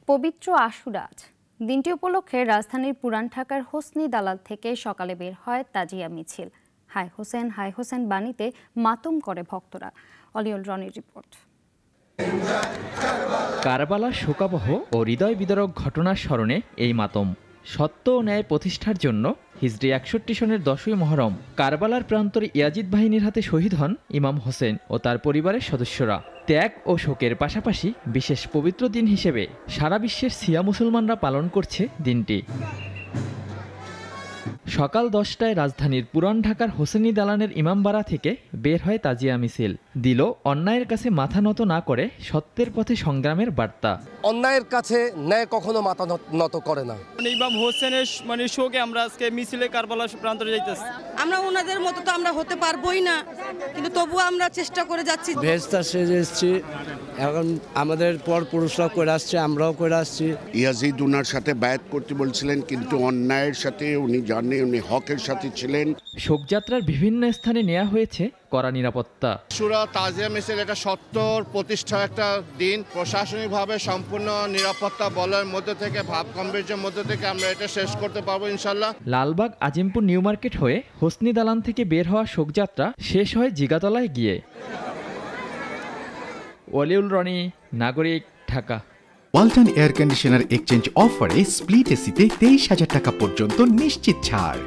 পবিত্র আশুরা আজ। দিনটি উপলক্ষে রাজধানীর পুরান ঢাকার হোসনি দালাল থেকে সকালে বের হয় তাজিয়া মিছিল। হায় হোসেন বাণীতে মাতম করে ভক্তরা। অলিউল রনির রিপোর্ট। কারবালার শোকাবহ ও হৃদয় বিদারক ঘটনার স্মরণে এই মাতম। সত্য ও ন্যায় প্রতিষ্ঠার জন্য হিজরি ৬১ সনের ১০ই মুহররম কারবালার প্রান্তরে ইয়াজিদ বাহিনীর হাতে শহীদ হন ইমাম হোসেন ও তার পরিবারের সদস্যরা। ত্যাগ ও শোকের পাশাপাশি বিশেষ পবিত্র দিন হিসেবে সারা বিশ্বের শিয়া মুসলমানরা পালন করছে দিনটি। সকাল ১০টায় রাজধানীর পুরান ঢাকার হোসেনি দালানের ইমামবাড়া থেকে বের হয় তাজিয়া মিছিল। দিল অন্যায়ের কাছে মাথা নত না করে সত্যের পথে সংগ্রামের বার্তা। অন্যায়ের কাছে ন্যায় কখনো মাথা নত করে না। ইমাম হোসেনের শোকে আমরা আজকে মিছিলে কারবালার প্রান্তরে যাইতেছি। আমরা ওনাদের মতো তো আমরা হতে পারবোই না, কিন্তু তবুও আমরা চেষ্টা করে যাচ্ছি। ভেস্তা সেজে এসেছি, এখন আমাদের পর পুরুষরাও করে আসছে, আমরাও করে আসছি। ইয়াজিদ উনার সাথে বায়াত করতে বলছিলেন, কিন্তু অন্যায়ের সাথে উনি জানেন, উনি হকের সাথে ছিলেন। শোকযাত্রার বিভিন্ন স্থানে নেওয়া হয়েছে কড়া নিরাপত্তা। আশুরা তাজিয়া মিছিল এটা সত্যর প্রতিষ্ঠার একটা দিন। প্রশাসনিকভাবে সম্পূর্ণ নিরাপত্তা বলের মধ্যে থেকে, ভাব গাম্ভীর্যের মধ্যে থেকে আমরা এটা শেষ করতে পারবো ইনশাল্লাহ। লালবাগ আজিমপুর নিউ মার্কেট হয়ে হোসনি দালান থেকে বের হওয়া শোকযাত্রা শেষ হয় জিগাতলায় গিয়ে। অলিউল রনি, নাগরিক, Dhaka. Walton air conditioner exchange অফারে স্প্লিট এসিতে ২৩,০০০ টাকা পর্যন্ত নিশ্চিত ছাড়।